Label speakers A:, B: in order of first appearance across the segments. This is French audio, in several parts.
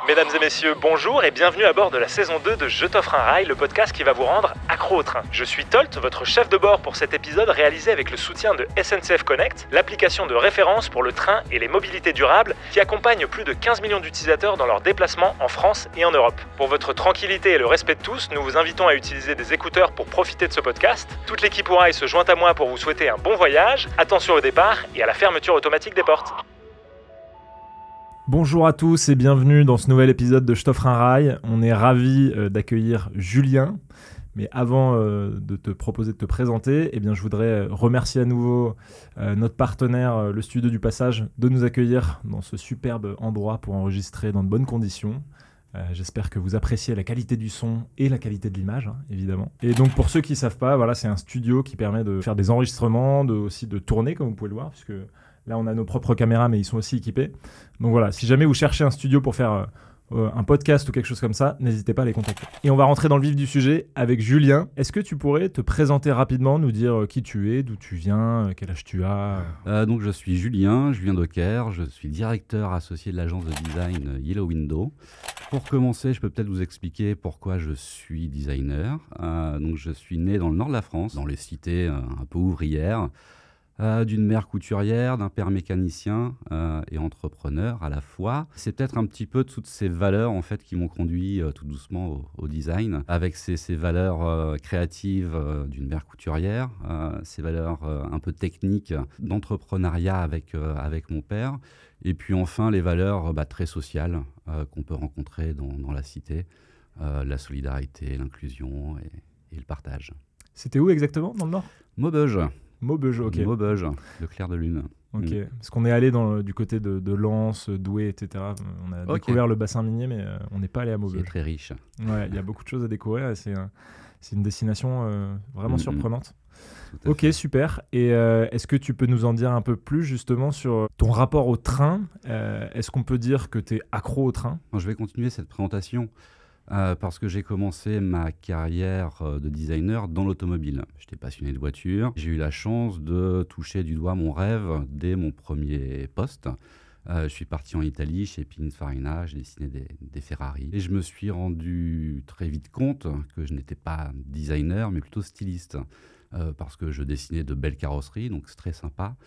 A: Mesdames et messieurs, bonjour et bienvenue à bord de la saison 2 de Je t'offre un rail, le podcast qui va vous rendre accro au train. Je suis Tolt, votre chef de bord pour cet épisode réalisé avec le soutien de SNCF Connect, l'application de référence pour le train et les mobilités durables qui accompagne plus de 15 millions d'utilisateurs dans leurs déplacements en France et en Europe. Pour votre tranquillité et le respect de tous, nous vous invitons à utiliser des écouteurs pour profiter de ce podcast. Toute l'équipe au rail se joint à moi pour vous souhaiter un bon voyage, attention au départ et à la fermeture automatique des portes.
B: Bonjour à tous et bienvenue dans ce nouvel épisode de Je t'offre un rail. On est ravis d'accueillir Julien. Mais avant de te proposer de te présenter, je voudrais remercier à nouveau notre partenaire, le Studio du Passage, de nous accueillir dans ce superbe endroit pour enregistrer dans de bonnes conditions. J'espère que vous appréciez la qualité du son et la qualité de l'image, évidemment. Et donc pour ceux qui ne savent pas, voilà, c'est un studio qui permet de faire des enregistrements, aussi de tourner, comme vous pouvez le voir, puisque là on a nos propres caméras, mais ils sont aussi équipés. Donc voilà, si jamais vous cherchez un studio pour faire un podcast ou quelque chose comme ça, n'hésitez pas à les contacter. Et on va rentrer dans le vif du sujet avec Julien. Est-ce que tu pourrais te présenter rapidement, nous dire qui tu es, d'où tu viens, quel âge tu as
C: Donc je suis Julien, je viens de Caire, je suis directeur associé de l'agence de design Yellow Window. Pour commencer, je peux peut-être vous expliquer pourquoi je suis designer. Donc je suis né dans le nord de la France, dans les cités un peu ouvrières, d'une mère couturière, d'un père mécanicien et entrepreneur à la fois. C'est peut-être un petit peu toutes ces valeurs en fait qui m'ont conduit tout doucement au design, avec ces valeurs créatives d'une mère couturière, ces valeurs un peu techniques d'entrepreneuriat avec mon père, et puis enfin les valeurs très sociales qu'on peut rencontrer dans la cité, la solidarité, l'inclusion et le partage.
B: C'était où exactement, dans le Nord ?
C: Maubeuge.
B: Maubeuge, ok.
C: Maubeuge, le clair de lune.
B: Ok, parce qu'on est allé du côté de Lens, Douai, etc. On a découvert le bassin minier, mais on n'est pas allé à Maubeuge.
C: C'est très riche.
B: Ouais, il y a beaucoup de choses à découvrir et c'est une destination vraiment surprenante. Ok, super. Et est-ce que tu peux nous en dire un peu plus justement sur ton rapport au train ? Est-ce qu'on peut dire que tu es accro au train ?
C: Je vais continuer cette présentation. Parce que j'ai commencé ma carrière de designer dans l'automobile. J'étais passionné de voitures. J'ai eu la chance de toucher du doigt mon rêve dès mon premier poste. Je suis parti en Italie chez Pininfarina, j'ai dessiné des Ferrari. Et je me suis rendu très vite compte que je n'étais pas designer, mais plutôt styliste. Parce que je dessinais de belles carrosseries, donc c'est très sympa.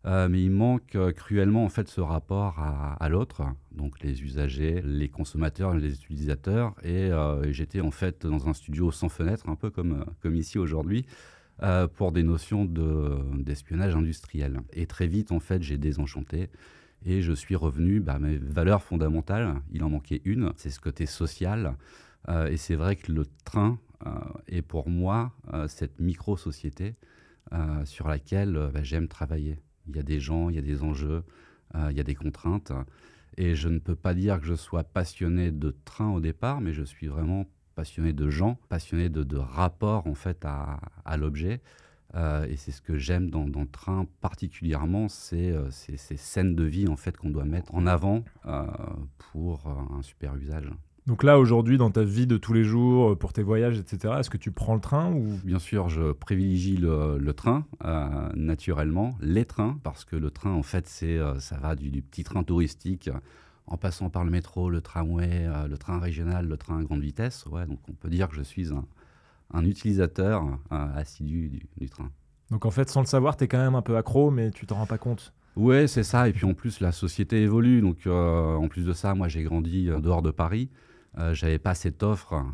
C: Mais il manque cruellement en fait ce rapport à l'autre, donc les usagers, les consommateurs, les utilisateurs. Et j'étais en fait dans un studio sans fenêtre, un peu comme ici aujourd'hui, pour des notions d'espionnage industriel. Et très vite en fait j'ai désenchanté et je suis revenu à mes valeurs fondamentales. Il en manquait une, c'est ce côté social. Et c'est vrai que le train est pour moi cette micro-société sur laquelle j'aime travailler. Il y a des gens, il y a des enjeux, il y a des contraintes. Et je ne peux pas dire que je sois passionné de train au départ, mais je suis vraiment passionné de gens, passionné de rapport en fait à l'objet. Et c'est ce que j'aime dans le train particulièrement, c'est ces scènes de vie en fait qu'on doit mettre en avant pour un super usage.
B: Donc là, aujourd'hui, dans ta vie de tous les jours, pour tes voyages, etc., est-ce que tu prends le train ou...
C: Bien sûr, je privilégie le train, naturellement, les trains, parce que le train, en fait, ça va du petit train touristique, en passant par le métro, le tramway, le train régional, le train à grande vitesse. Ouais, donc on peut dire que je suis un utilisateur assidu du train.
B: Donc en fait, sans le savoir, tu es quand même un peu accro, mais tu t'en rends pas compte.
C: Ouais, c'est ça. Et puis en plus, la société évolue. Donc en plus de ça, moi, j'ai grandi dehors de Paris. J'avais pas cette offre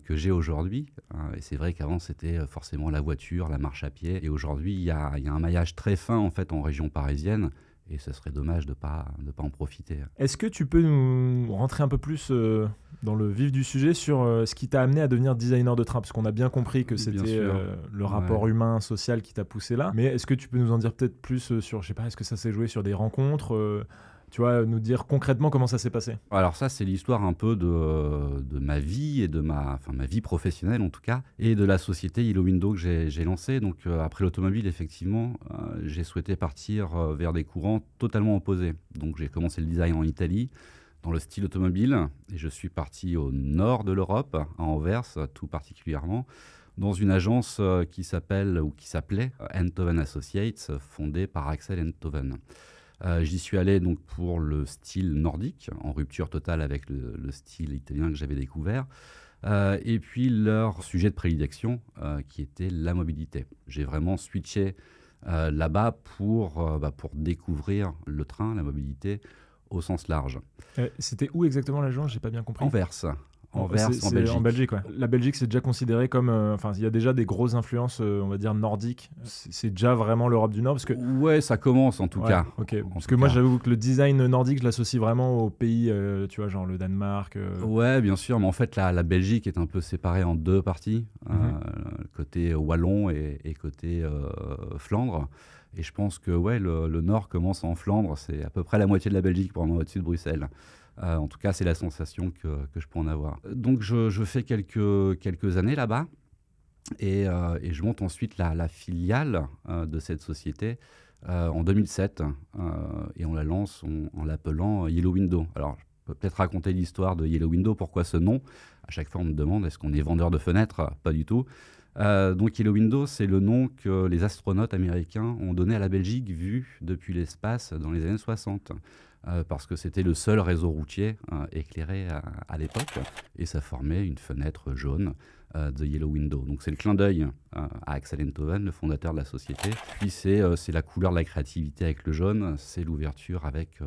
C: que j'ai aujourd'hui. Et c'est vrai qu'avant, c'était forcément la voiture, la marche à pied. Et aujourd'hui, il y a un maillage très fin en fait en région parisienne. Et ce serait dommage de pas en profiter.
B: Est-ce que tu peux nous rentrer un peu plus dans le vif du sujet sur ce qui t'a amené à devenir designer de train ? Parce qu'on a bien compris que c'était le rapport humain, social qui t'a poussé là. Mais est-ce que tu peux nous en dire peut-être plus sur, je sais pas, est-ce que ça s'est joué sur des rencontres tu vois, nous dire concrètement comment ça s'est passé.
C: Alors ça, c'est l'histoire un peu de ma vie et de ma vie professionnelle en tout cas, et de la société Yellow Window que j'ai lancée. Donc après l'automobile, effectivement, j'ai souhaité partir vers des courants totalement opposés. Donc j'ai commencé le design en Italie, dans le style automobile, et je suis parti au nord de l'Europe, à Anvers tout particulièrement, dans une agence qui s'appelait Enthoven Associates, fondée par Axel Enthoven. J'y suis allé donc pour le style nordique, en rupture totale avec le style italien que j'avais découvert. Et puis leur sujet de prédilection, qui était la mobilité. J'ai vraiment switché là-bas pour découvrir le train, la mobilité, au sens large.
B: C'était où exactement l'agence? J'ai pas bien compris.
C: Anvers.
B: Anvers,
C: en Belgique.
B: En Belgique, ouais. La Belgique, c'est déjà considéré comme... Enfin, il y a déjà des grosses influences, on va dire, nordiques. C'est déjà vraiment l'Europe du Nord parce que...
C: Ouais, ça commence en tout cas.
B: Ok. Parce que moi, j'avoue que le design nordique, je l'associe vraiment aux pays, tu vois, genre le Danemark.
C: Ouais, bien sûr, mais en fait, la Belgique est un peu séparée en deux parties, côté wallon et côté Flandre. Et je pense que ouais, le nord commence en Flandre, c'est à peu près la moitié de la Belgique pour moi au-dessus de Bruxelles. En tout cas, c'est la sensation que je peux en avoir. Donc, je fais quelques années là-bas et je monte ensuite la filiale de cette société en 2007 et on la lance en l'appelant Yellow Window. Alors, je peux peut-être raconter l'histoire de Yellow Window, pourquoi ce nom. À chaque fois, on me demande est-ce qu'on est vendeur de fenêtres? Pas du tout. Donc Yellow Window, c'est le nom que les astronautes américains ont donné à la Belgique vue depuis l'espace dans les années 60. Parce que c'était le seul réseau routier éclairé à l'époque, et ça formait une fenêtre jaune de Yellow Window. Donc c'est le clin d'œil à Axel Enthoven, le fondateur de la société. Puis c'est la couleur de la créativité avec le jaune, c'est l'ouverture avec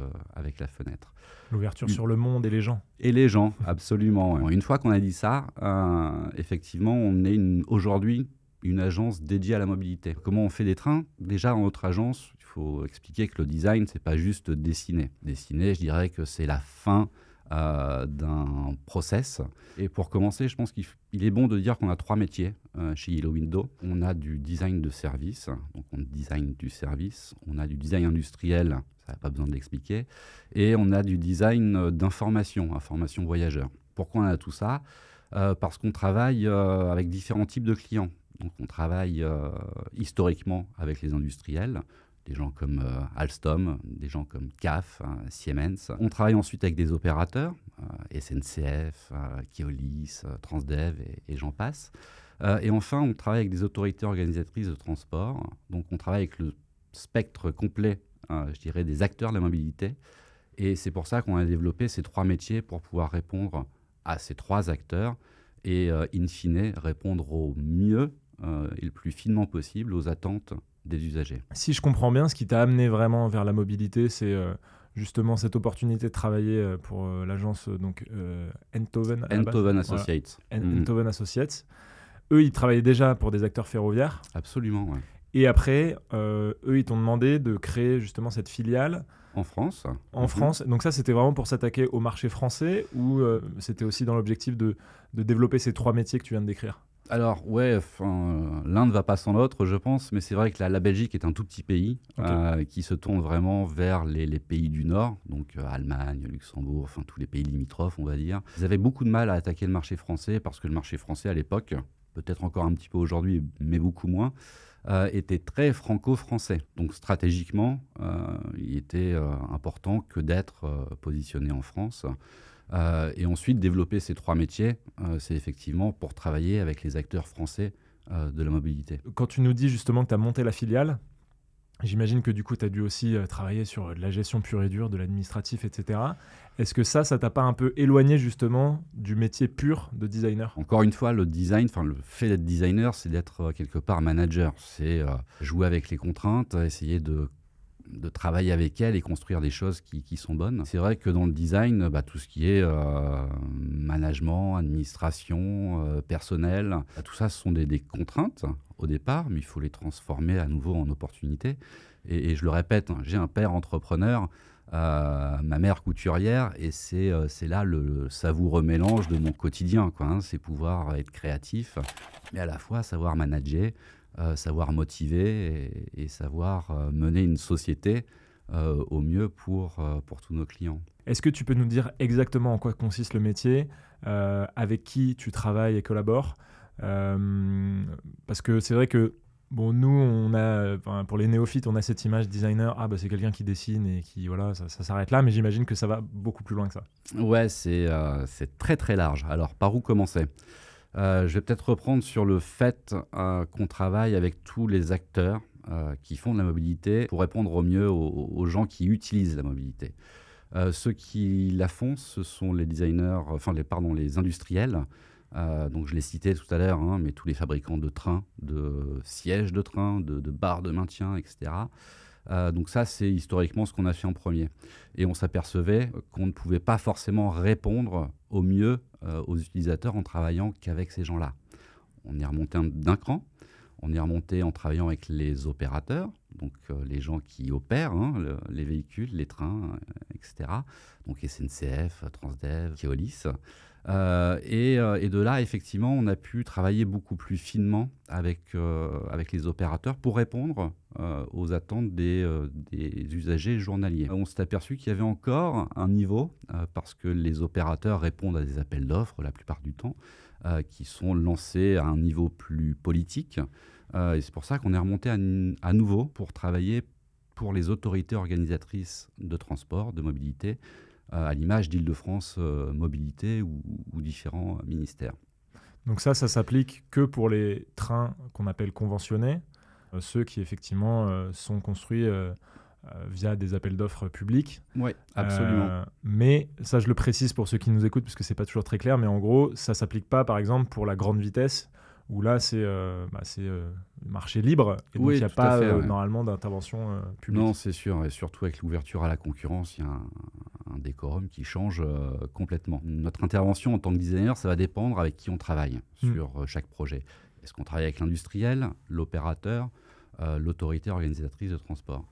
C: la fenêtre.
B: L'ouverture sur le monde et les gens.
C: Et les gens, absolument. Ouais. Une fois qu'on a dit ça, effectivement, on est aujourd'hui une agence dédiée à la mobilité. Comment on fait des trains? Déjà, dans notre agence, il faut expliquer que le design, c'est pas juste dessiner. Dessiner, je dirais que c'est la fin d'un process. Et pour commencer, je pense qu'il est bon de dire qu'on a 3 métiers chez Yellow Window. On a du design de service, donc on design du service. On a du design industriel, ça n'a pas besoin de l'expliquer. Et on a du design d'information, information voyageur. Pourquoi on a tout ça? Parce qu'on travaille avec différents types de clients. Donc on travaille historiquement avec les industriels, des gens comme Alstom, des gens comme CAF, Siemens. On travaille ensuite avec des opérateurs, SNCF, Keolis, Transdev et j'en passe. Et enfin, on travaille avec des autorités organisatrices de transport. Donc on travaille avec le spectre complet, je dirais, des acteurs de la mobilité. Et c'est pour ça qu'on a développé ces 3 métiers pour pouvoir répondre à ces 3 acteurs et, in fine, répondre au mieux et le plus finement possible aux attentes des usagers.
B: Si je comprends bien, ce qui t'a amené vraiment vers la mobilité, c'est justement cette opportunité de travailler pour l'agence Enthoven.
C: Enthoven Associates.
B: Voilà. Enthoven Associates. Eux, ils travaillaient déjà pour des acteurs ferroviaires.
C: Absolument, ouais.
B: Et après, eux, ils t'ont demandé de créer justement cette filiale.
C: En France.
B: En France. Donc ça, c'était vraiment pour s'attaquer au marché français ou c'était aussi dans l'objectif de développer ces 3 métiers que tu viens de décrire?
C: Alors, ouais, l'un ne va pas sans l'autre, je pense, mais c'est vrai que la Belgique est un tout petit pays qui se tourne vraiment vers les pays du Nord, donc Allemagne, Luxembourg, enfin tous les pays limitrophes, on va dire. Ils avaient beaucoup de mal à attaquer le marché français parce que le marché français, à l'époque, peut-être encore un petit peu aujourd'hui, mais beaucoup moins, était très franco-français. Donc stratégiquement, il était important que d'être positionné en France. Et ensuite, développer ces 3 métiers, c'est effectivement pour travailler avec les acteurs français de la mobilité.
B: Quand tu nous dis justement que tu as monté la filiale, j'imagine que du coup, tu as dû aussi travailler sur de la gestion pure et dure, de l'administratif, etc. Est-ce que ça t'a pas un peu éloigné justement du métier pur de designer?
C: Encore une fois, le design, le fait d'être designer, c'est d'être quelque part manager. C'est jouer avec les contraintes, essayer de travailler avec elles et construire des choses qui sont bonnes. C'est vrai que dans le design, tout ce qui est management, administration, personnel, tout ça, ce sont des contraintes au départ, mais il faut les transformer à nouveau en opportunités. Et je le répète, j'ai un père entrepreneur, ma mère couturière, et c'est là le savoureux mélange de mon quotidien, c'est pouvoir être créatif, mais à la fois savoir manager, savoir motiver et savoir mener une société au mieux pour tous nos clients.
B: Est-ce que tu peux nous dire exactement en quoi consiste le métier, avec qui tu travailles et collabores? Parce que c'est vrai que nous, on a, pour les néophytes, on a cette image designer, c'est quelqu'un qui dessine et qui, voilà, ça s'arrête là, mais j'imagine que ça va beaucoup plus loin que ça.
C: Ouais, c'est très très large. Alors, par où commencer? Je vais peut-être reprendre sur le fait qu'on travaille avec tous les acteurs qui font de la mobilité pour répondre au mieux aux gens qui utilisent la mobilité. Ceux qui la font, ce sont les designers, les industriels. Donc je l'ai cité tout à l'heure, hein, mais tous les fabricants de trains, de sièges de train, de barres de maintien, etc. Donc ça, c'est historiquement ce qu'on a fait en premier. Et on s'apercevait qu'on ne pouvait pas forcément répondre au mieux aux utilisateurs en travaillant qu'avec ces gens-là. On est remonté d'un cran. On est remonté en travaillant avec les opérateurs, donc les gens qui opèrent les véhicules, les trains, etc. Donc SNCF, Transdev, Keolis. Et de là, effectivement, on a pu travailler beaucoup plus finement avec les opérateurs pour répondre aux attentes des usagers journaliers. On s'est aperçu qu'il y avait encore un niveau, parce que les opérateurs répondent à des appels d'offres la plupart du temps, qui sont lancés à un niveau plus politique. Et c'est pour ça qu'on est remonté à nouveau pour travailler pour les autorités organisatrices de transport, de mobilité, à l'image d'Île-de-France Mobilité ou différents ministères.
B: Donc ça s'applique que pour les trains qu'on appelle conventionnés, ceux qui effectivement sont construits via des appels d'offres publics.
C: Oui, absolument.
B: Mais ça, je le précise pour ceux qui nous écoutent, parce que c'est pas toujours très clair, mais en gros, ça s'applique pas, par exemple, pour la grande vitesse, où là, c'est marché libre, et donc il n'y a pas normalement d'intervention publique.
C: Non, c'est sûr, et surtout avec l'ouverture à la concurrence, il y a un décorum qui change complètement. Notre intervention en tant que designer, ça va dépendre avec qui on travaille sur chaque projet. Est-ce qu'on travaille avec l'industriel, l'opérateur, l'autorité organisatrice de transport?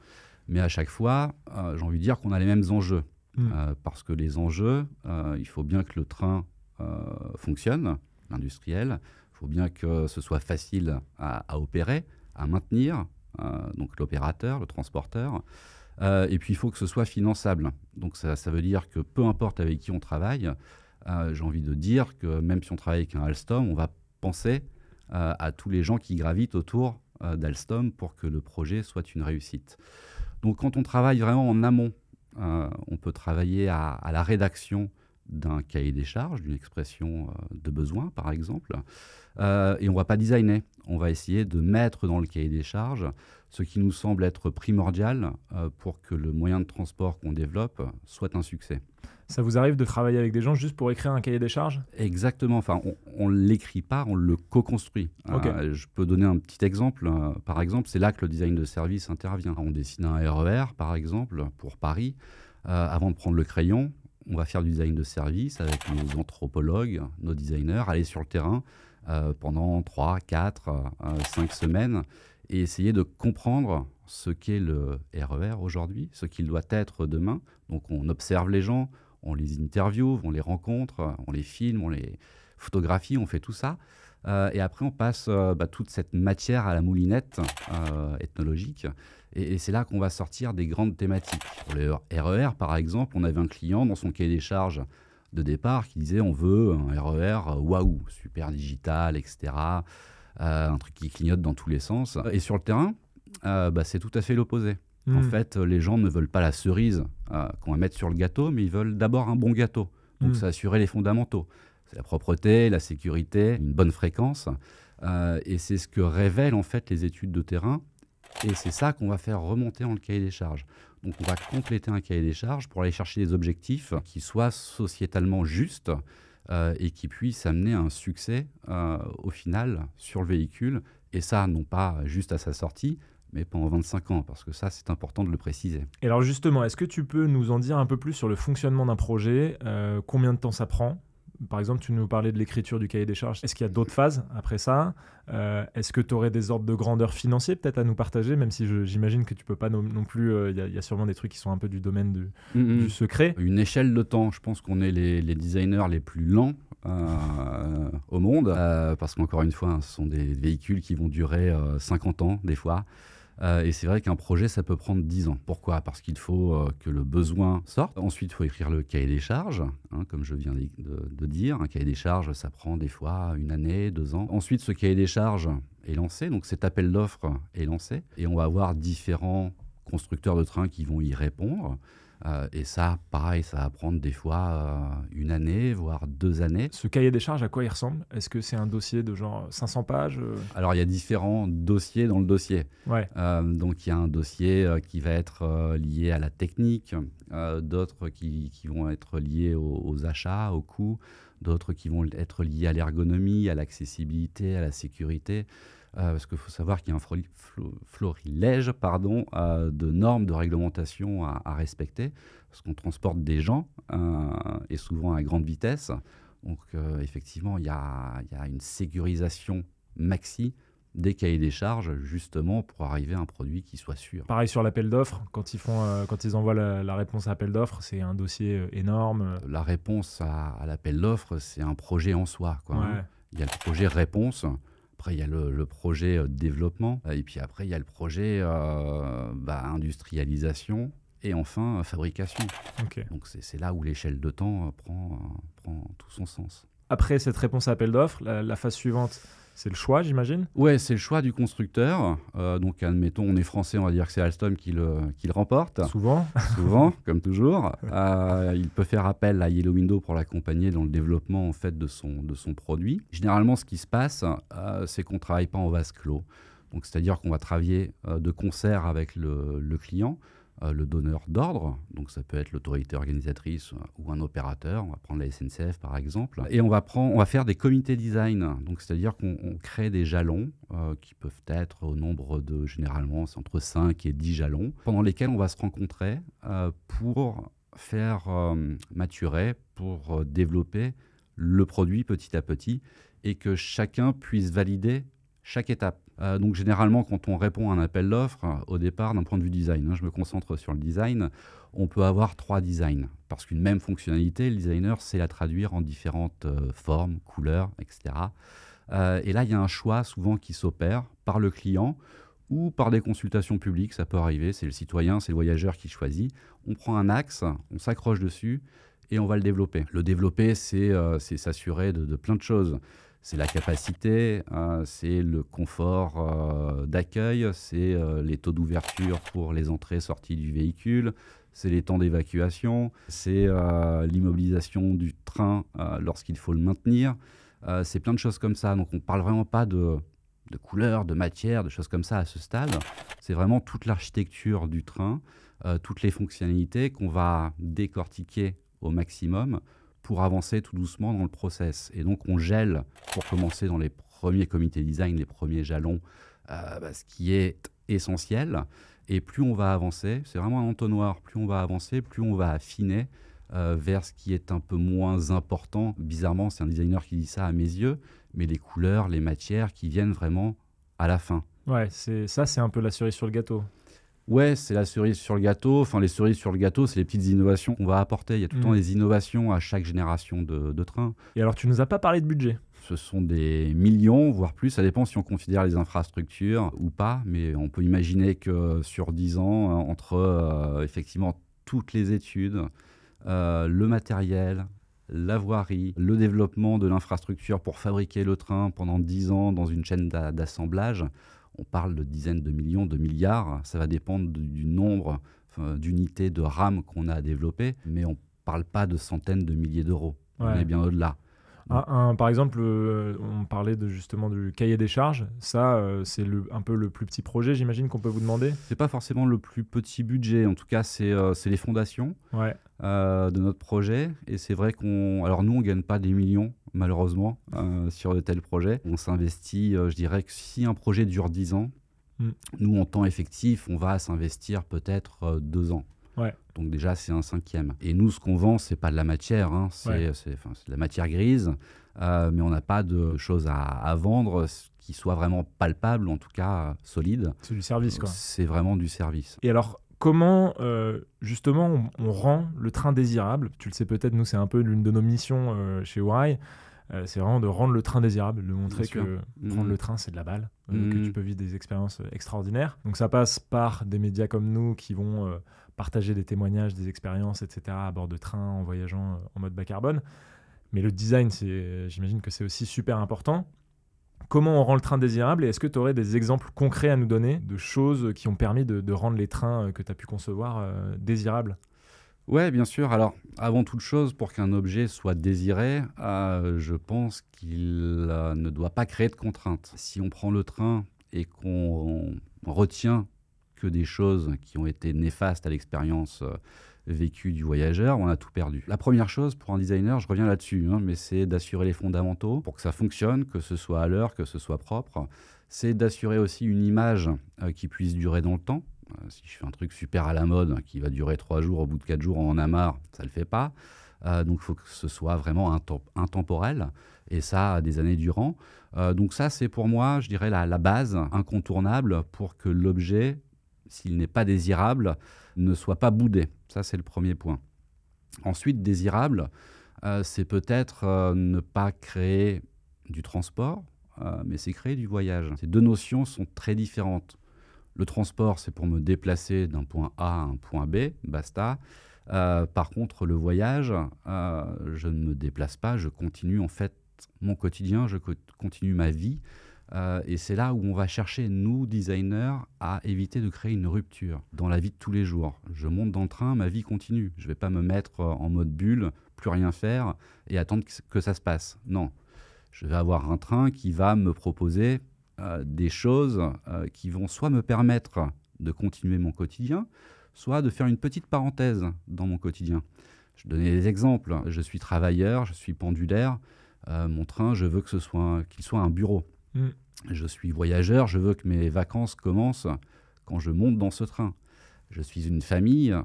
C: Mais à chaque fois, j'ai envie de dire qu'on a les mêmes enjeux. Parce que les enjeux, il faut bien que le train fonctionne, l'industriel. Il faut bien que ce soit facile à opérer, à maintenir, donc l'opérateur, le transporteur. Et puis, il faut que ce soit finançable. Donc, ça veut dire que peu importe avec qui on travaille, j'ai envie de dire que même si on travaille avec un Alstom, on va penser à tous les gens qui gravitent autour d'Alstom pour que le projet soit une réussite. Donc, quand on travaille vraiment en amont, on peut travailler à la rédaction d'un cahier des charges, d'une expression de besoin, par exemple. Et on ne va pas designer. On va essayer de mettre dans le cahier des charges ce qui nous semble être primordial pour que le moyen de transport qu'on développe soit un succès.
B: Ça vous arrive de travailler avec des gens juste pour écrire un cahier des charges?
C: Exactement. Enfin, on ne l'écrit pas, on le co-construit.
B: Okay.
C: Je peux donner un petit exemple. Par exemple, c'est là que le design de service intervient. On dessine un RER, par exemple, pour Paris. Avant de prendre le crayon, on va faire du design de service avec nos anthropologues, nos designers, aller sur le terrain pendant 3, 4, 5 semaines et essayer de comprendre ce qu'est le RER aujourd'hui, ce qu'il doit être demain. Donc on observe les gens, on les interviewe, on les rencontre, on les filme, on les photographie, on fait tout ça. Et après, on passe toute cette matière à la moulinette ethnologique. Et c'est là qu'on va sortir des grandes thématiques. Pour le RER, par exemple, on avait un client dans son cahier des charges de départ qui disait on veut un RER waouh, super digital, etc. Un truc qui clignote dans tous les sens. Et sur le terrain, c'est tout à fait l'opposé. En fait, les gens ne veulent pas la cerise qu'on va mettre sur le gâteau, mais ils veulent d'abord un bon gâteau. Donc, c'est assurer les fondamentaux. C'est la propreté, la sécurité, une bonne fréquence. Et c'est ce que révèlent en fait les études de terrain. Et c'est ça qu'on va faire remonter dans le cahier des charges. Donc on va compléter un cahier des charges pour aller chercher des objectifs qui soient sociétalement justes et qui puissent amener un succès au final sur le véhicule. Et ça, non pas juste à sa sortie, mais pendant 25 ans, parce que ça, c'est important de le préciser.
B: Et alors justement, est-ce que tu peux nous en dire un peu plus sur le fonctionnement d'un projet? Combien de temps ça prend? Par exemple, tu nous parlais de l'écriture du cahier des charges. Est-ce qu'il y a d'autres phases après ça? Est-ce que tu aurais des ordres de grandeur financiers peut-être à nous partager, même si j'imagine que tu ne peux pas non plus... Il y a sûrement des trucs qui sont un peu du domaine du secret.
C: Une échelle de temps, je pense qu'on est les designers les plus lents au monde, parce qu'encore une fois, ce sont des véhicules qui vont durer 50 ans des fois. Et c'est vrai qu'un projet, ça peut prendre 10 ans. Pourquoi? Parce qu'il faut que le besoin sorte. Ensuite, il faut écrire le cahier des charges, comme je viens de dire. Un cahier des charges, ça prend des fois 1 année, 2 ans. Ensuite, ce cahier des charges est lancé, donc cet appel d'offres est lancé. Et on va avoir différents constructeurs de trains qui vont y répondre. Et ça, pareil, ça va prendre des fois 1 année, voire 2 années.
B: Ce cahier des charges, à quoi il ressemble? Est-ce que c'est un dossier de genre 500 pages?
C: Alors, il y a différents dossiers dans le dossier.
B: Ouais,
C: Donc, il y a un dossier qui va être lié à la technique, d'autres qui vont être liés aux achats, aux coûts, d'autres qui vont être liés à l'ergonomie, à l'accessibilité, à la sécurité. Parce qu'il faut savoir qu'il y a un florilège de normes, de réglementations à respecter, parce qu'on transporte des gens, et souvent à grande vitesse. Donc, effectivement, il y a une sécurisation maxi des cahiers des charges, justement, pour arriver à un produit qui soit sûr.
B: pareil sur l'appel d'offres, quand ils envoient la réponse à l'appel d'offres, c'est un dossier énorme.
C: La réponse à l'appel d'offres, c'est un projet en soi, quoi, hein.
B: Ouais.
C: Il y a le projet réponse. Après, il y a le projet développement. Et puis après, il y a le projet industrialisation. Et enfin, fabrication.
B: Ok.
C: Donc, c'est là où l'échelle de temps prend tout son sens.
B: Après cette réponse à appel d'offres, la phase suivante, c'est le choix, j'imagine?
C: Ouais, c'est le choix du constructeur. Donc, admettons, on est français, on va dire que c'est Alstom qui le remporte.
B: Souvent.
C: Souvent, comme toujours. Il peut faire appel à Yellow Window pour l'accompagner dans le développement en fait, de son produit. Généralement, ce qui se passe, c'est qu'on ne travaille pas en vase clos. Donc, c'est-à-dire qu'on va travailler de concert avec le client, le donneur d'ordre. Donc, ça peut être l'autorité organisatrice ou un opérateur. On va prendre la SNCF, par exemple. Et on va faire des comités design. Donc, c'est-à-dire qu'on crée des jalons qui peuvent être au nombre de, généralement, c'est entre 5 et 10 jalons, pendant lesquels on va se rencontrer pour faire maturer, pour développer le produit petit à petit et que chacun puisse valider chaque étape. Donc généralement, quand on répond à un appel d'offres, au départ, d'un point de vue design, je me concentre sur le design, on peut avoir 3 designs. Parce qu'une même fonctionnalité, le designer sait la traduire en différentes formes, couleurs, etc. Et là, il y a un choix souvent qui s'opère par le client ou par des consultations publiques, ça peut arriver, c'est le citoyen, c'est le voyageur qui choisit. On prend un axe, on s'accroche dessus et on va le développer. Le développer, c'est s'assurer de plein de choses. C'est la capacité, c'est le confort d'accueil, c'est les taux d'ouverture pour les entrées-sorties du véhicule, c'est les temps d'évacuation, c'est l'immobilisation du train lorsqu'il faut le maintenir. C'est plein de choses comme ça. Donc on ne parle vraiment pas de couleurs, de matière, de choses comme ça à ce stade. C'est vraiment toute l'architecture du train, toutes les fonctionnalités qu'on va décortiquer au maximum pour avancer tout doucement dans le process. Et donc, on gèle, pour commencer dans les premiers comités design, les premiers jalons, ce qui est essentiel. Et plus on va avancer, c'est vraiment un entonnoir, plus on va avancer, plus on va affiner vers ce qui est un peu moins important. Bizarrement, c'est un designer qui dit ça à mes yeux, mais les couleurs, les matières qui viennent vraiment à la fin.
B: Ouais, c'est un peu la cerise sur le gâteau.
C: Ouais, c'est la cerise sur le gâteau. Enfin, les cerises sur le gâteau, c'est les petites innovations qu'on va apporter. Il y a tout le temps des innovations à chaque génération de trains.
B: Et alors, tu nous as pas parlé de budget?
C: Ce sont des millions, voire plus. Ça dépend si on considère les infrastructures ou pas. Mais on peut imaginer que sur 10 ans, entre effectivement toutes les études, le matériel, la voirie, le développement de l'infrastructure pour fabriquer le train pendant 10 ans dans une chaîne d'assemblage, on parle de dizaines de millions, de milliards. Ça va dépendre du nombre d'unités de RAM qu'on a à développer, mais on ne parle pas de centaines de milliers d'euros. Ouais. On est bien au-delà.
B: Par exemple, on parlait justement du cahier des charges. Ça, c'est un peu le plus petit projet, j'imagine, qu'on peut vous demander?
C: Ce n'est pas forcément le plus petit budget. En tout cas, c'est les fondations de notre projet. Et c'est vrai alors nous, on ne gagne pas des millions, malheureusement, sur de tels projets. On s'investit, je dirais que si un projet dure 10 ans, nous, en temps effectif, on va s'investir peut-être 2 ans.
B: Ouais.
C: Donc déjà, c'est un 5e. Et nous, ce qu'on vend, c'est pas de la matière, c'est de la matière grise, mais on n'a pas de choses à vendre qui soient vraiment palpables, en tout cas solides.
B: C'est du service, quoi.
C: C'est vraiment du service.
B: Et alors, comment, justement, on rend le train désirable? Tu le sais peut-être, nous, c'est un peu l'une de nos missions chez Warail. C'est vraiment de rendre le train désirable, de montrer que prendre le train, c'est de la balle, que tu peux vivre des expériences extraordinaires. Donc ça passe par des médias comme nous qui vont partager des témoignages, des expériences, etc. à bord de train, en voyageant en mode bas carbone. Mais le design, j'imagine que c'est aussi super important. Comment on rend le train désirable? Et est-ce que tu aurais des exemples concrets à nous donner de choses qui ont permis de rendre les trains que tu as pu concevoir désirables?
C: Ouais, bien sûr. Alors, avant toute chose, pour qu'un objet soit désiré, je pense qu'il ne doit pas créer de contraintes. Si on prend le train et qu'on retient que des choses qui ont été néfastes à l'expérience vécue du voyageur, on a tout perdu. La première chose pour un designer, je reviens là-dessus, hein, mais c'est d'assurer les fondamentaux pour que ça fonctionne, que ce soit à l'heure, que ce soit propre. C'est d'assurer aussi une image qui puisse durer dans le temps. Si je fais un truc super à la mode qui va durer 3 jours, au bout de 4 jours, on en a marre, ça ne le fait pas. Donc il faut que ce soit vraiment intemporel, et ça, des années durant. Donc ça, c'est pour moi, je dirais, la base incontournable pour que l'objet, s'il n'est pas désirable, ne soit pas boudé. Ça, c'est le premier point. Ensuite, désirable, c'est peut-être ne pas créer du transport, mais c'est créer du voyage. Ces deux notions sont très différentes. Le transport, c'est pour me déplacer d'un point A à un point B, basta. Par contre, le voyage, je ne me déplace pas, je continue en fait mon quotidien, je continue ma vie. Et c'est là où on va chercher, nous, designers, à éviter de créer une rupture dans la vie de tous les jours. Je monte dans le train, ma vie continue. Je ne vais pas me mettre en mode bulle, plus rien faire et attendre que ça se passe. Non, je vais avoir un train qui va me proposer des choses qui vont soit me permettre de continuer mon quotidien, soit de faire une petite parenthèse dans mon quotidien. Je vais donner des exemples. Je suis travailleur, je suis pendulaire. Mon train, je veux qu'il soit un bureau. Je suis voyageur, je veux que mes vacances commencent quand je monte dans ce train. Je suis une famille,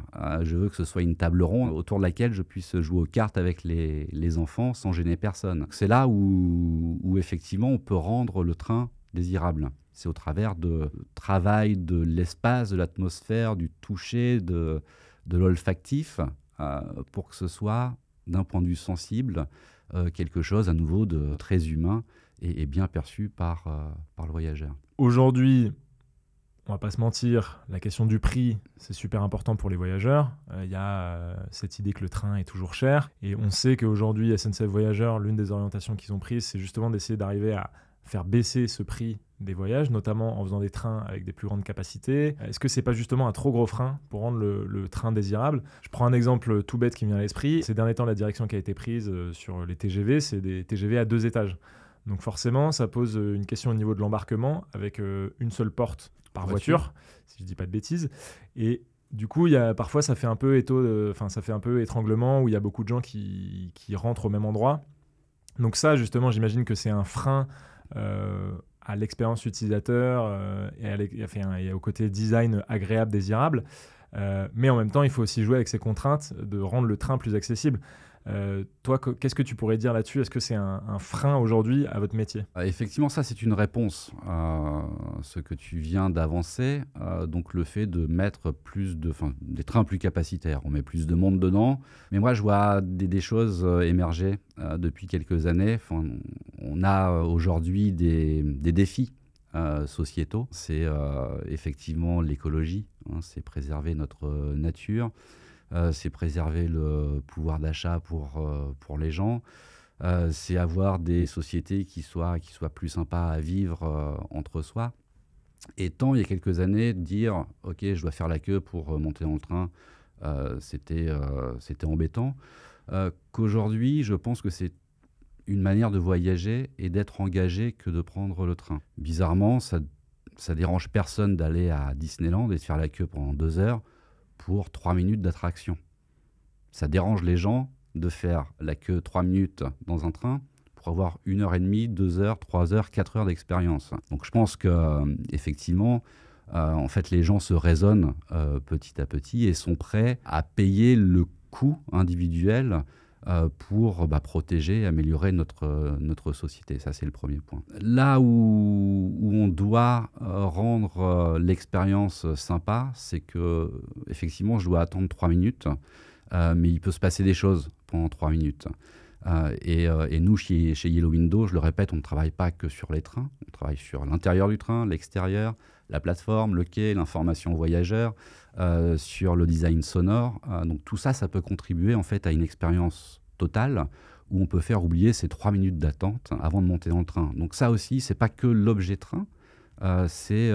C: je veux que ce soit une table ronde autour de laquelle je puisse jouer aux cartes avec les enfants sans gêner personne. C'est là où effectivement on peut rendre le train désirable. C'est au travers de travail, de l'espace, de l'atmosphère, du toucher, de l'olfactif, pour que ce soit, d'un point de vue sensible, quelque chose à nouveau de très humain et bien perçu par le voyageur.
B: Aujourd'hui, on va pas se mentir, la question du prix, c'est super important pour les voyageurs. Il y a cette idée que le train est toujours cher. Et on sait qu'aujourd'hui, SNCF Voyageurs, l'une des orientations qu'ils ont prises, c'est justement d'essayer d'arriver à faire baisser ce prix des voyages, notamment en faisant des trains avec des plus grandes capacités. Est-ce que c'est pas justement un trop gros frein pour rendre le train désirable? Je prends un exemple tout bête qui me vient à l'esprit. Ces derniers temps, la direction qui a été prise sur les TGV, c'est des TGV à 2 étages. Donc forcément, ça pose une question au niveau de l'embarquement avec une seule porte par voiture, si je dis pas de bêtises. Et du coup, parfois, ça fait un peu ça fait un peu étranglement où il y a beaucoup de gens qui rentrent au même endroit. Donc ça, justement, j'imagine que c'est un frein à l'expérience utilisateur et au côté design agréable, désirable. Mais en même temps, il faut aussi jouer avec ces contraintes de rendre le train plus accessible. Toi, qu'est-ce que tu pourrais dire là-dessus? Est-ce que c'est un frein aujourd'hui à votre métier?
C: Effectivement, ça, c'est une réponse à ce que tu viens d'avancer. Donc, le fait de mettre des trains plus capacitaires. On met plus de monde dedans. Mais moi, je vois des choses émerger depuis quelques années. On a aujourd'hui des défis sociétaux. C'est effectivement l'écologie. Hein, c'est préserver notre nature. C'est préserver le pouvoir d'achat pour les gens. C'est avoir des sociétés qui soient plus sympas à vivre entre soi. Et tant, il y a quelques années, dire « Ok, je dois faire la queue pour monter dans le train », c'était embêtant. Qu'aujourd'hui, je pense que c'est une manière de voyager et d'être engagé que de prendre le train. Bizarrement, ça dérange personne d'aller à Disneyland et de faire la queue pendant 2 heures pour 3 minutes d'attraction. Ça dérange les gens de faire la queue 3 minutes dans un train pour avoir 1h30, 2 heures, 3 heures, 4 heures d'expérience. Donc je pense qu'effectivement, en fait, les gens se raisonnent petit à petit et sont prêts à payer le coût individuel pour protéger et améliorer notre société. Ça, c'est le premier point. Là où on doit rendre l'expérience sympa, c'est que effectivement, je dois attendre 3 minutes, mais il peut se passer des choses pendant 3 minutes. Et nous, chez Yellow Window, je le répète, on ne travaille pas que sur les trains. On travaille sur l'intérieur du train, l'extérieur, la plateforme, le quai, l'information aux voyageurs, sur le design sonore. Donc tout ça, ça peut contribuer en fait à une expérience totale où on peut faire oublier ces 3 minutes d'attente avant de monter dans le train. Donc ça aussi, c'est pas que l'objet train, c'est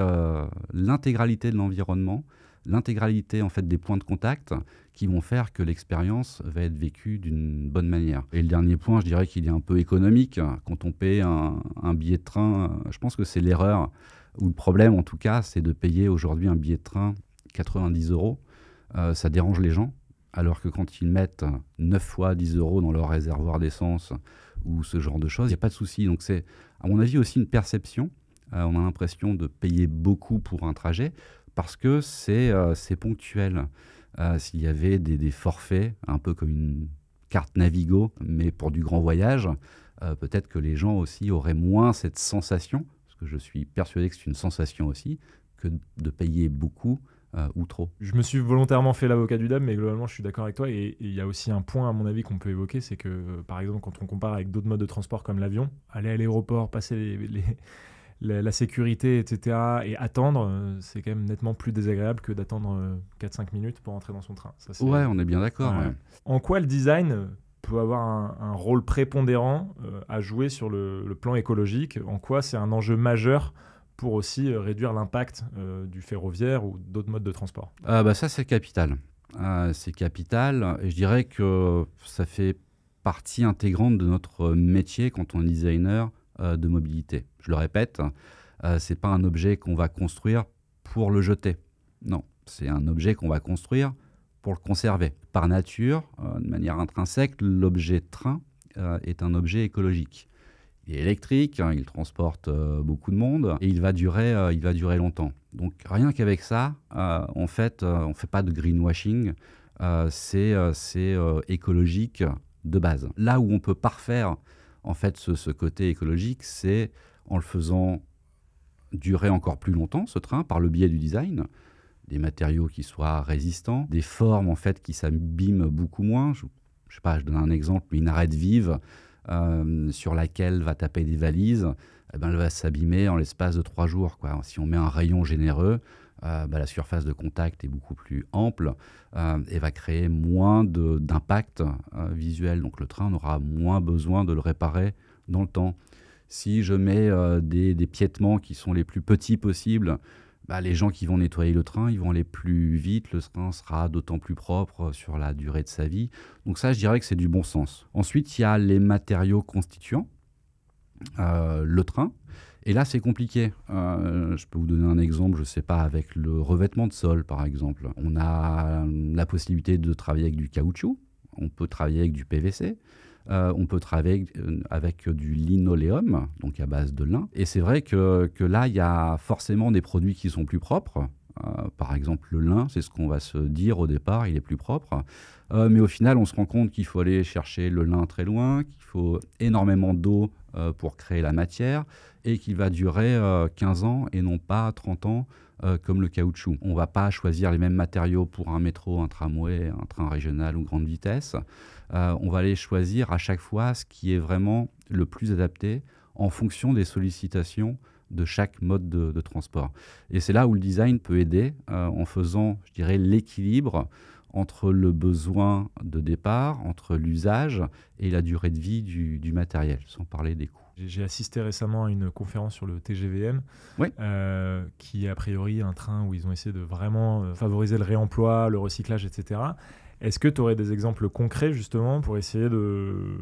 C: l'intégralité de l'environnement, l'intégralité en fait des points de contact qui vont faire que l'expérience va être vécue d'une bonne manière. Et le dernier point, je dirais qu'il est un peu économique. Quand on paie un billet de train, je pense que c'est l'erreur, ou le problème en tout cas, c'est de payer aujourd'hui un billet de train 90 €. Ça dérange les gens, alors que quand ils mettent 9 fois 10 € dans leur réservoir d'essence ou ce genre de choses, il n'y a pas de souci. Donc c'est, à mon avis, aussi une perception. On a l'impression de payer beaucoup pour un trajet parce que c'est ponctuel. S'il y avait des forfaits, un peu comme une carte Navigo, mais pour du grand voyage, peut-être que les gens aussi auraient moins cette sensation, parce que je suis persuadé que c'est une sensation aussi, que de payer beaucoup ou trop.
B: Je me suis volontairement fait l'avocat du diable, mais globalement, je suis d'accord avec toi. Et il y a aussi un point, à mon avis, qu'on peut évoquer, c'est que, par exemple, quand on compare avec d'autres modes de transport comme l'avion, aller à l'aéroport, passer la sécurité, etc., et attendre, c'est quand même nettement plus désagréable que d'attendre 4-5 minutes pour entrer dans son train. Ça,
C: Ouais, on est bien d'accord.
B: Ouais.
C: Ouais.
B: En quoi le design peut avoir un rôle prépondérant à jouer sur le plan écologique? En quoi c'est un enjeu majeur pour aussi réduire l'impact du ferroviaire ou d'autres modes de transport?
C: Ça, c'est capital. C'est capital, et je dirais que ça fait partie intégrante de notre métier quand on est designer de mobilité. Je le répète, ce n'est pas un objet qu'on va construire pour le jeter. Non, c'est un objet qu'on va construire pour le conserver. Par nature, de manière intrinsèque, l'objet train est un objet écologique. Il est électrique, il transporte beaucoup de monde et il va durer longtemps. Donc rien qu'avec ça, on fait pas de greenwashing, c'est écologique de base. Là où on peut parfaire en fait ce côté écologique, c'est en le faisant durer encore plus longtemps, ce train, par le biais du design, des matériaux qui soient résistants, des formes en fait qui s'abîment beaucoup moins. Je sais pas, je donne un exemple, une arête vive sur laquelle va taper des valises, elle va s'abîmer en l'espace de 3 jours, quoi. Si on met un rayon généreux, la surface de contact est beaucoup plus ample et va créer moins d'impact visuel. Donc le train aura moins besoin de le réparer dans le temps. Si je mets des piétements qui sont les plus petits possibles, les gens qui vont nettoyer le train, ils vont aller plus vite, le train sera d'autant plus propre sur la durée de sa vie. Donc ça, je dirais que c'est du bon sens. Ensuite, il y a les matériaux constituants le train. Et là, c'est compliqué. Je peux vous donner un exemple, je ne sais pas, avec le revêtement de sol, par exemple. On a la possibilité de travailler avec du caoutchouc, on peut travailler avec du PVC, on peut travailler avec du linoléum, donc à base de lin. Et c'est vrai que là, il y a forcément des produits qui sont plus propres. Par exemple, le lin, c'est ce qu'on va se dire au départ, il est plus propre. Mais au final, on se rend compte qu'il faut aller chercher le lin très loin, qu'il faut énormément d'eau pour créer la matière et qu'il va durer 15 ans et non pas 30 ans comme le caoutchouc. On ne va pas choisir les mêmes matériaux pour un métro, un tramway, un train régional ou grande vitesse. On va aller choisir à chaque fois ce qui est vraiment le plus adapté en fonction des sollicitations de chaque mode de transport. Et c'est là où le design peut aider en faisant, je dirais, l'équilibre entre le besoin de départ, entre l'usage et la durée de vie du matériel, sans parler des coûts.
B: J'ai assisté récemment à une conférence sur le TGVM,
C: Oui.
B: qui est a priori un train où ils ont essayé de vraiment favoriser le réemploi, le recyclage, etc. Est-ce que tu aurais des exemples concrets justement pour essayer de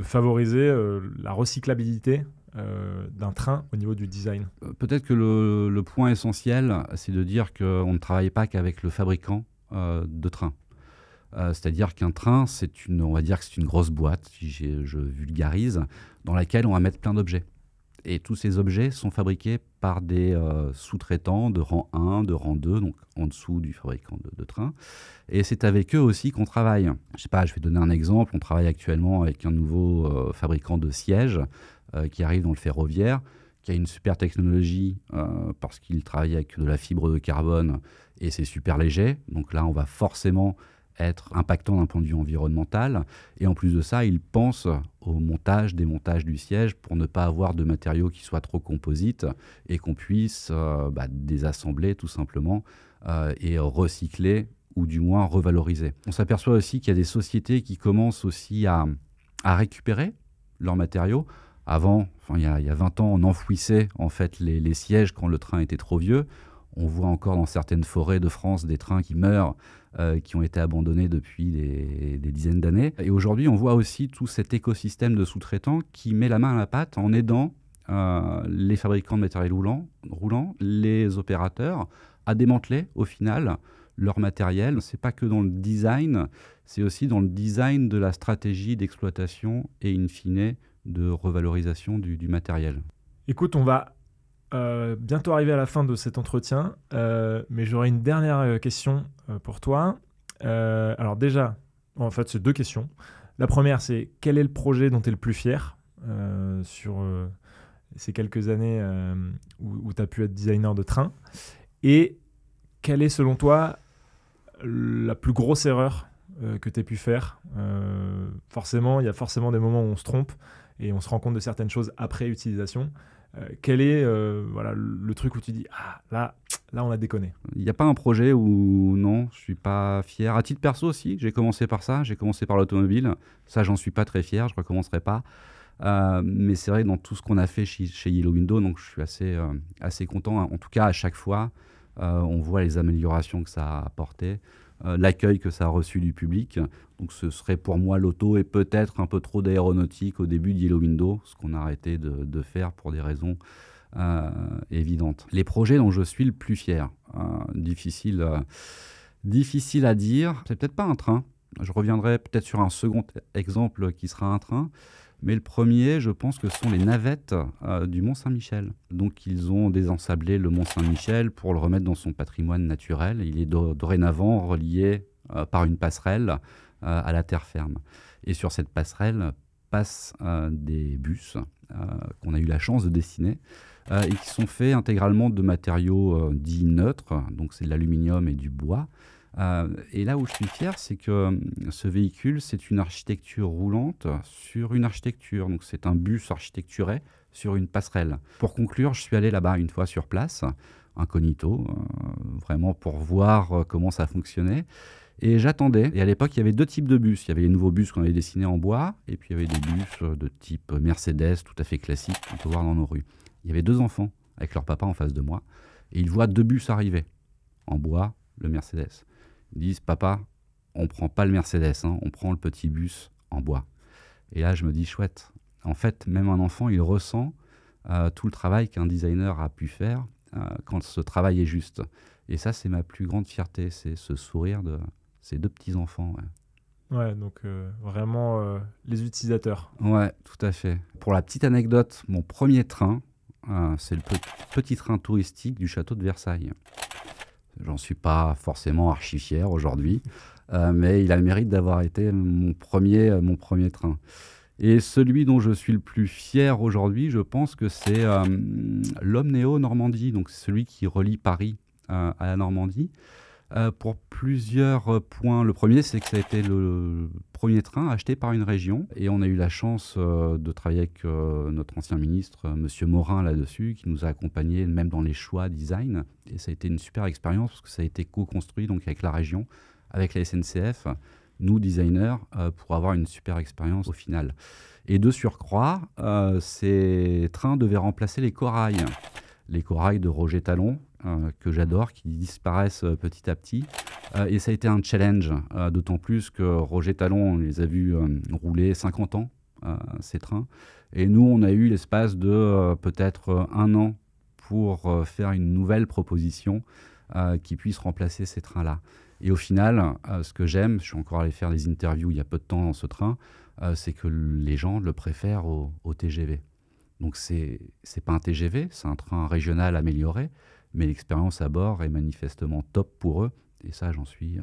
B: favoriser la recyclabilité d'un train au niveau du design?
C: Peut-être que le point essentiel, c'est de dire qu'on ne travaille pas qu'avec le fabricant de train. C'est-à-dire qu'un train, on va dire que c'est une grosse boîte, si je vulgarise, dans laquelle on va mettre plein d'objets. Et tous ces objets sont fabriqués par des sous-traitants de rang 1, de rang 2, donc en dessous du fabricant de train. Et c'est avec eux aussi qu'on travaille. Je sais pas, je vais donner un exemple. On travaille actuellement avec un nouveau fabricant de sièges qui arrive dans le ferroviaire, qui a une super technologie parce qu'il travaille avec de la fibre de carbone et c'est super léger. Donc là, on va forcément être impactant d'un point de vue environnemental. Et en plus de ça, il pense au montage, démontage du siège pour ne pas avoir de matériaux qui soient trop composites et qu'on puisse désassembler tout simplement et recycler ou du moins revaloriser. On s'aperçoit aussi qu'il y a des sociétés qui commencent aussi à récupérer leurs matériaux. Avant, il y a 20 ans, on enfouissait en fait les sièges quand le train était trop vieux. On voit encore dans certaines forêts de France des trains qui meurent qui ont été abandonnés depuis des dizaines d'années. Et aujourd'hui, on voit aussi tout cet écosystème de sous-traitants qui met la main à la pâte en aidant les fabricants de matériel roulant, les opérateurs, à démanteler au final leur matériel. Ce n'est pas que dans le design, c'est aussi dans le design de la stratégie d'exploitation et in fine de revalorisation du matériel.
B: Écoute, on va bientôt arriver à la fin de cet entretien, mais j'aurais une dernière question pour toi. Alors déjà, en fait, c'est 2 questions. La première, c'est quel est le projet dont tu es le plus fier sur ces quelques années où tu as pu être designer de train, et quelle est selon toi la plus grosse erreur que tu aies pu faire? Forcément, il y a forcément des moments où on se trompe et on se rend compte de certaines choses après utilisation. Quel est le truc où tu dis là on a déconné?
C: Il n'y a pas un projet où non, je ne suis pas fier. À titre perso aussi, j'ai commencé par ça, j'ai commencé par l'automobile. Ça, j'en suis pas très fier, je ne recommencerai pas. Mais c'est vrai, dans tout ce qu'on a fait chez Yellow Window, donc je suis assez content. En tout cas, à chaque fois, on voit les améliorations que ça a apportées, l'accueil que ça a reçu du public. Donc ce serait pour moi l'auto et peut-être un peu trop d'aéronautique au début de Yellow Window, ce qu'on a arrêté de faire pour des raisons évidentes. Les projets dont je suis le plus fier, difficile à dire, c'est peut-être pas un train. Je reviendrai peut-être sur un second exemple qui sera un train. Mais le premier, je pense que ce sont les navettes du Mont-Saint-Michel. Donc, ils ont désensablé le Mont-Saint-Michel pour le remettre dans son patrimoine naturel. Il est dorénavant relié par une passerelle à la terre ferme. Et sur cette passerelle passent des bus qu'on a eu la chance de dessiner et qui sont faits intégralement de matériaux dits neutres. Donc, c'est de l'aluminium et du bois. Et là où je suis fier, c'est que ce véhicule, c'est une architecture roulante sur une architecture. Donc c'est un bus architecturé sur une passerelle. Pour conclure, je suis allé là-bas une fois sur place, incognito, vraiment pour voir comment ça fonctionnait. Et j'attendais. Et à l'époque, il y avait 2 types de bus. Il y avait les nouveaux bus qu'on avait dessinés en bois, et puis il y avait des bus de type Mercedes, tout à fait classique, qu'on peut voir dans nos rues. Il y avait 2 enfants avec leur papa en face de moi, et ils voient 2 bus arriver, en bois, le Mercedes. Ils disent, papa, on prend pas le Mercedes, on prend le petit bus en bois. Et là, je me dis, chouette. En fait, même un enfant, il ressent tout le travail qu'un designer a pu faire quand ce travail est juste. Et ça, c'est ma plus grande fierté, c'est ce sourire de ces 2 petits-enfants.
B: Ouais, donc vraiment les utilisateurs.
C: Ouais, tout à fait. Pour la petite anecdote, mon premier train, c'est le petit train touristique du château de Versailles. J'en suis pas forcément archi fier aujourd'hui, mais il a le mérite d'avoir été mon premier train. Et celui dont je suis le plus fier aujourd'hui, je pense que c'est l'Omneo Normandie, donc c'est celui qui relie Paris à la Normandie, pour plusieurs points. Le premier, c'est que ça a été le premier train acheté par une région, et on a eu la chance de travailler avec notre ancien ministre, Monsieur Morin, là-dessus, qui nous a accompagnés même dans les choix design, et ça a été une super expérience parce que ça a été co-construit donc avec la région, avec la SNCF, nous designers, pour avoir une super expérience au final. Et de surcroît, ces trains devaient remplacer les corails de Roger Talon, que j'adore, qui disparaissent petit à petit. Et ça a été un challenge, d'autant plus que Roger Talon, on les a vus rouler 50 ans, ces trains. Et nous, on a eu l'espace de peut-être 1 an pour faire une nouvelle proposition qui puisse remplacer ces trains-là. Et au final, ce que j'aime, je suis encore allé faire des interviews il y a peu de temps dans ce train, c'est que les gens le préfèrent au TGV. Donc c'est pas un TGV, c'est un train régional amélioré, mais l'expérience à bord est manifestement top pour eux, et ça, j'en suis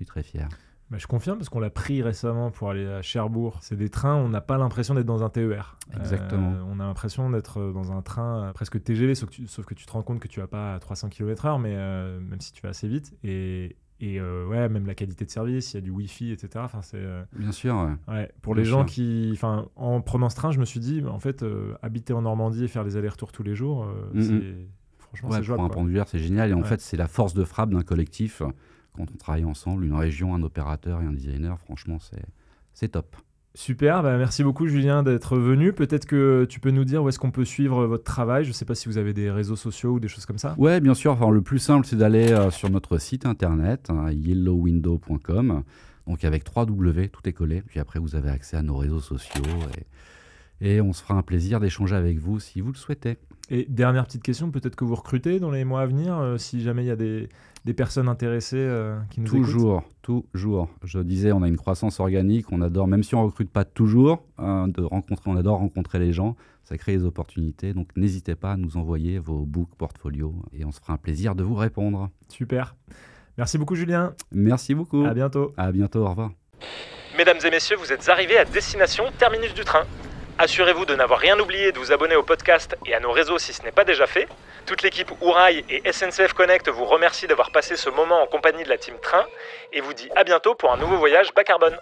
C: très fier.
B: Bah, je confirme parce qu'on l'a pris récemment pour aller à Cherbourg. C'est des trains, on n'a pas l'impression d'être dans un TER.
C: Exactement.
B: On a l'impression d'être dans un train presque TGV, sauf que tu te rends compte que tu vas pas à 300 km/h, mais même si tu vas assez vite. Et ouais, même la qualité de service, il y a du Wi-Fi, etc. Enfin, c'est,
C: Bien sûr, ouais.
B: ouais, pour les gens qui... Enfin, en prenant ce train, je me suis dit, en fait, habiter en Normandie et faire les allers-retours tous les jours, franchement, c'est jouable.
C: Pour un pendulaire, c'est génial. Et en fait, c'est la force de frappe d'un collectif. Quand on travaille ensemble, une région, un opérateur et un designer, franchement, c'est top.
B: Super, merci beaucoup Julien d'être venu. Peut-être que tu peux nous dire où est-ce qu'on peut suivre votre travail. Je ne sais pas si vous avez des réseaux sociaux ou des choses comme ça.
C: Ouais, bien sûr. Enfin, le plus simple, c'est d'aller sur notre site internet, yellowwindow.com. Donc avec 3W, tout est collé. Puis après, vous avez accès à nos réseaux sociaux et on se fera un plaisir d'échanger avec vous si vous le souhaitez.
B: Et dernière petite question, peut-être que vous recrutez dans les mois à venir, si jamais il y a des personnes intéressées qui nous écoutent.
C: Toujours. Je disais, on a une croissance organique, on adore, même si on ne recrute pas toujours, on adore rencontrer les gens, ça crée des opportunités. Donc n'hésitez pas à nous envoyer vos book portfolio et on se fera un plaisir de vous répondre.
B: Super. Merci beaucoup Julien.
C: Merci beaucoup.
B: À bientôt.
C: À bientôt, au revoir.
A: Mesdames et messieurs, vous êtes arrivés à destination terminus du train. Assurez-vous de n'avoir rien oublié et de vous abonner au podcast et à nos réseaux si ce n'est pas déjà fait. Toute l'équipe Ourail et SNCF Connect vous remercie d'avoir passé ce moment en compagnie de la team Train et vous dit à bientôt pour un nouveau voyage bas carbone.